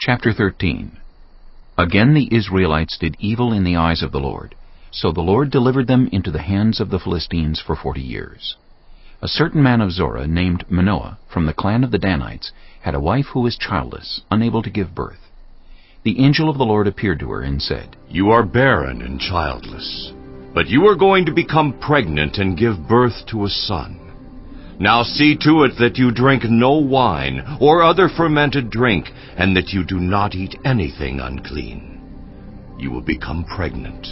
Chapter 13. Again the Israelites did evil in the eyes of the Lord. So the Lord delivered them into the hands of the Philistines for 40 years. A certain man of Zorah, named Manoah, from the clan of the Danites, had a wife who was childless, unable to give birth. The angel of the Lord appeared to her and said, "You are barren and childless, but you are going to become pregnant and give birth to a son. Now see to it that you drink no wine or other fermented drink, and that you do not eat anything unclean. You will become pregnant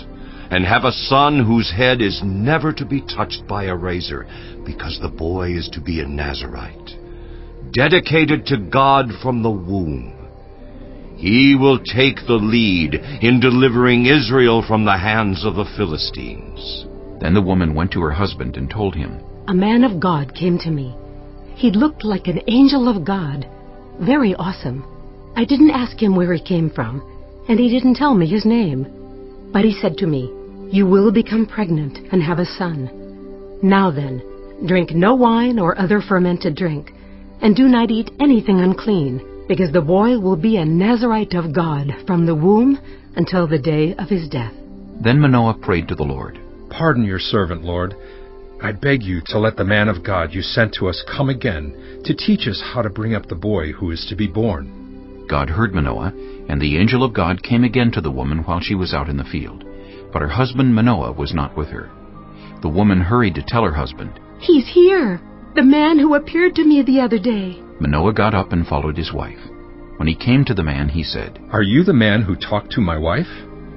and have a son whose head is never to be touched by a razor, because the boy is to be a Nazirite, dedicated to God from the womb. He will take the lead in delivering Israel from the hands of the Philistines." Then the woman went to her husband and told him, "A man of God came to me. He looked like an angel of God, very awesome. I didn't ask him where he came from, and he didn't tell me his name. But he said to me, 'You will become pregnant and have a son. Now then, drink no wine or other fermented drink, and do not eat anything unclean, because the boy will be a Nazirite of God from the womb until the day of his death.'" Then Manoah prayed to the Lord, "Pardon your servant, Lord. I beg you to let the man of God you sent to us come again to teach us how to bring up the boy who is to be born." God heard Manoah, and the angel of God came again to the woman while she was out in the field. But her husband Manoah was not with her. The woman hurried to tell her husband. "He's here, the man who appeared to me the other day." Manoah got up and followed his wife. When he came to the man, he said, "Are you the man who talked to my wife?"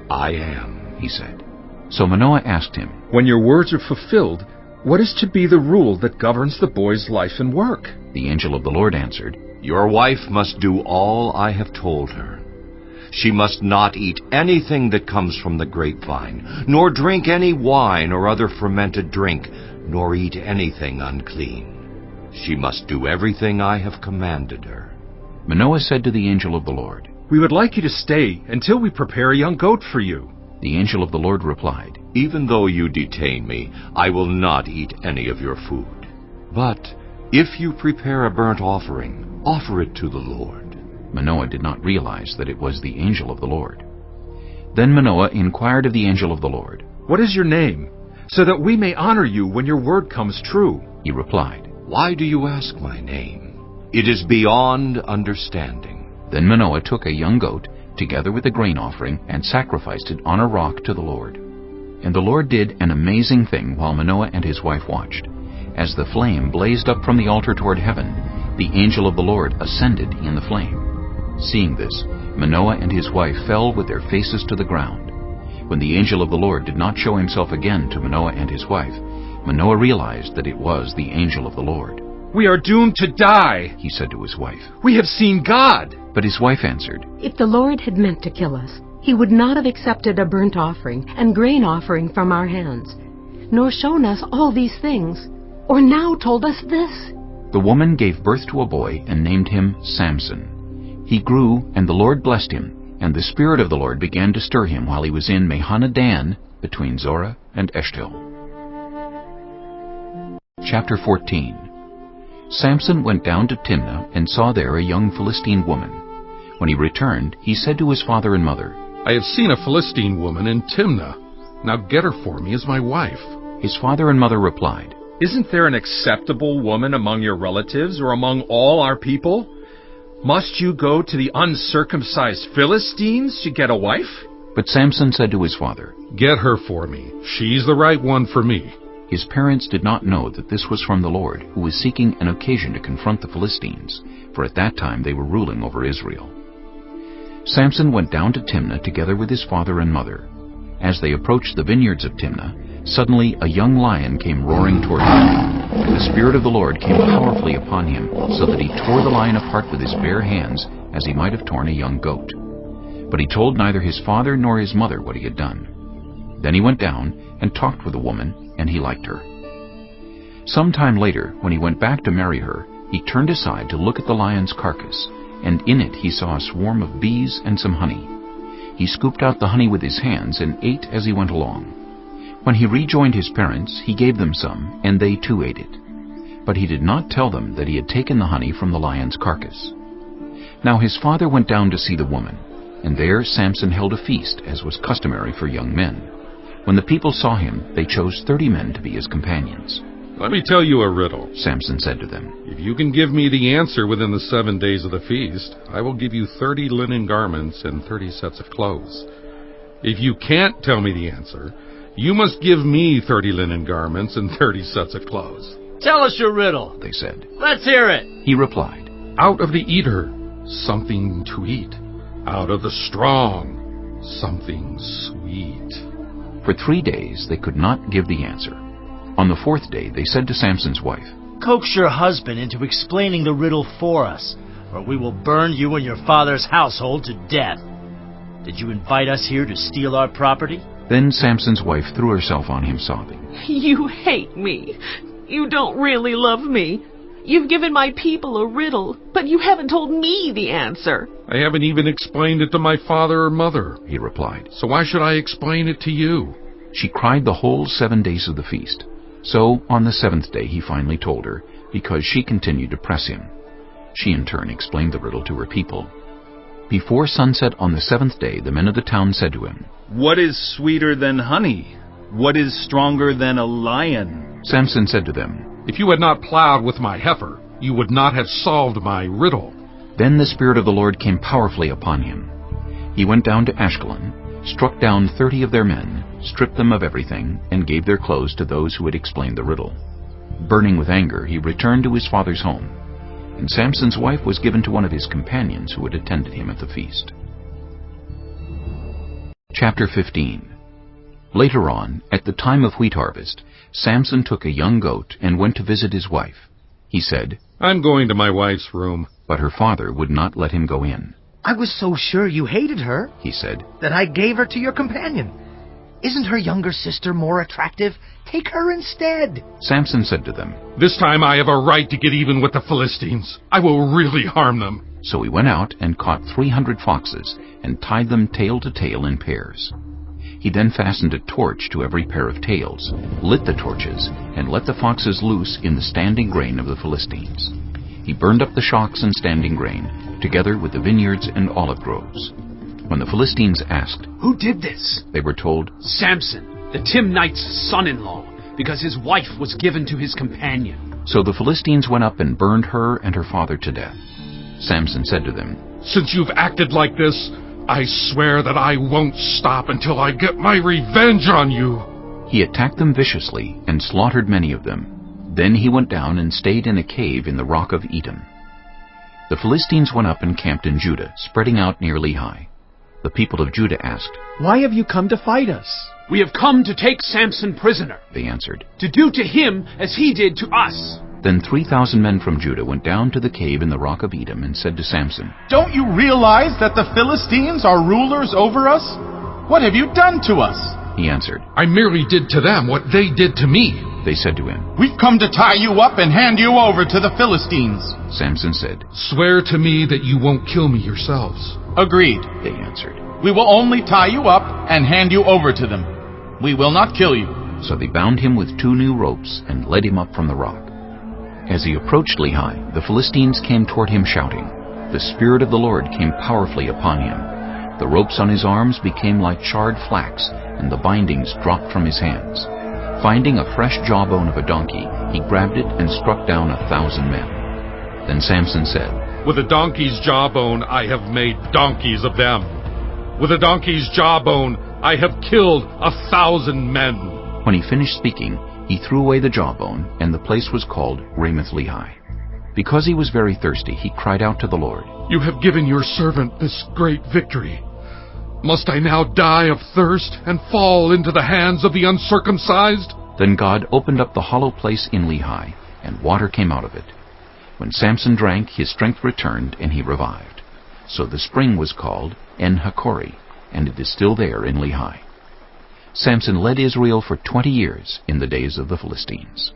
"I am," he said. So Manoah asked him, "When your words are fulfilled, what is to be the rule that governs the boy's life and work?" The angel of the Lord answered, "Your wife must do all I have told her. She must not eat anything that comes from the grapevine, nor drink any wine or other fermented drink, nor eat anything unclean. She must do everything I have commanded her." Manoah said to the angel of the Lord, "We would like you to stay until we prepare a young goat for you." The angel of the Lord replied, "Even though you detain me, I will not eat any of your food. But if you prepare a burnt offering, offer it to the Lord." Manoah did not realize that it was the angel of the Lord. Then Manoah inquired of the angel of the Lord, "What is your name, so that we may honor you when your word comes true?" He replied, "Why do you ask my name? It is beyond understanding." Then Manoah took a young goat, together with a grain offering, and sacrificed it on a rock to the Lord. And the Lord did an amazing thing while Manoah and his wife watched. As the flame blazed up from the altar toward heaven, the angel of the Lord ascended in the flame. Seeing this, Manoah and his wife fell with their faces to the ground. When the angel of the Lord did not show himself again to Manoah and his wife, Manoah realized that it was the angel of the Lord. "We are doomed to die," He said to his wife. "We have seen God." But his wife answered, "If the Lord had meant to kill us, he would not have accepted a burnt offering and grain offering from our hands, nor shown us all these things, or now told us this." The woman gave birth to a boy and named him Samson. He grew, and the Lord blessed him, and the Spirit of the Lord began to stir him while he was in Mahanadan, between Zorah and Eshtaol. Chapter 14. Samson went down to Timnah and saw there a young Philistine woman. When he returned, he said to his father and mother, "I have seen a Philistine woman in Timnah. Now get her for me as my wife." His father and mother replied, "Isn't there an acceptable woman among your relatives or among all our people? Must you go to the uncircumcised Philistines to get a wife?" But Samson said to his father, "Get her for me. She's the right one for me." His parents did not know that this was from the Lord, who was seeking an occasion to confront the Philistines, for at that time they were ruling over Israel. Samson went down to Timnah together with his father and mother. As they approached the vineyards of Timnah, suddenly a young lion came roaring toward him. And the Spirit of the Lord came powerfully upon him, so that he tore the lion apart with his bare hands, as he might have torn a young goat. But he told neither his father nor his mother what he had done. Then he went down and talked with the woman, and he liked her. Some time later, when he went back to marry her, he turned aside to look at the lion's carcass, and in it he saw a swarm of bees and some honey. He scooped out the honey with his hands and ate as he went along. When he rejoined his parents, he gave them some, and they too ate it. But he did not tell them that he had taken the honey from the lion's carcass. Now his father went down to see the woman, and there Samson held a feast, as was customary for young men. When the people saw him, they chose 30 men to be his companions. Let me tell you a riddle. Samson said to them, If you can give me the answer within the 7 days of the feast, I will give you 30 linen garments and 30 sets of clothes. If you can't tell me the answer, you must give me 30 linen garments and 30 sets of clothes. Tell us your riddle, they said. Let's hear it. He replied, Out of the eater, something to eat. Out of the strong, something sweet. For 3 days they could not give the answer. On the 4th day they said to Samson's wife, Coax your husband into explaining the riddle for us, or we will burn you and your father's household to death. Did you invite us here to steal our property? Then Samson's wife threw herself on him sobbing. You hate me. You don't really love me. You've given my people a riddle, but you haven't told me the answer. I haven't even explained it to my father or mother, He replied. so why should I explain it to you? She cried the whole 7 days of the feast. So on the 7th day he finally told her, because she continued to press him. She in turn explained the riddle to her people. Before sunset on the 7th day the men of the town said to him, What is sweeter than honey? What is stronger than a lion? Samson said to them, If you had not plowed with my heifer, you would not have solved my riddle. Then the Spirit of the Lord came powerfully upon him. He went down to Ashkelon, struck down 30 of their men, stripped them of everything, and gave their clothes to those who had explained the riddle. Burning with anger, he returned to his father's home, and Samson's wife was given to one of his companions who had attended him at the feast. Chapter 15. Later on, at the time of wheat harvest, Samson took a young goat and went to visit his wife. He said, I'm going to my wife's room. but her father would not let him go in. I was so sure you hated her He said, that I gave her to your companion. Isn't her younger sister more attractive? Take her instead. Samson said to them. This time I have a right to get even with the Philistines. I will really harm them. So he went out and caught 300 foxes and tied them tail to tail in pairs. He then fastened a torch to every pair of tails, lit the torches, and let the foxes loose in the standing grain of the Philistines. He burned up the shocks and standing grain, together with the vineyards and olive groves. When the Philistines asked, Who did this? they were told, Samson, the Timnite's son-in-law, because his wife was given to his companion. So the Philistines went up and burned her and her father to death. Samson said to them, Since you've acted like this, I swear that I won't stop until I get my revenge on you. He attacked them viciously and slaughtered many of them. Then he went down and stayed in a cave in the rock of Etam. The Philistines went up and camped in Judah, spreading out near Lehi. The people of Judah asked, Why have you come to fight us? We have come to take Samson prisoner, they answered. to do to him as he did to us. Then 3,000 men from Judah went down to the cave in the rock of Etam and said to Samson, Don't you realize that the Philistines are rulers over us? What have you done to us? He answered. I merely did to them what they did to me. They said to him, We've come to tie you up and hand you over to the Philistines. Samson said, Swear to me that you won't kill me yourselves. Agreed. They answered. We will only tie you up and hand you over to them. We will not kill you. So they bound him with 2 new ropes and led him up from the rock. As he approached Lehi, the Philistines came toward him shouting. The Spirit of the Lord came powerfully upon him. The ropes on his arms became like charred flax, and the bindings dropped from his hands. Finding a fresh jawbone of a donkey, he grabbed it and struck down 1,000 men. Then Samson said, With a donkey's jawbone I have made donkeys of them. With a donkey's jawbone I have killed 1,000 men. When he finished speaking, he threw away the jawbone, and the place was called Ramoth-Lehi. Because he was very thirsty, he cried out to the Lord, You have given your servant this great victory. Must I now die of thirst and fall into the hands of the uncircumcised? Then God opened up the hollow place in Lehi, and water came out of it. When Samson drank, his strength returned, and he revived. So the spring was called En-Hakkore, and it is still there in Lehi. Samson led Israel for 20 years in the days of the Philistines.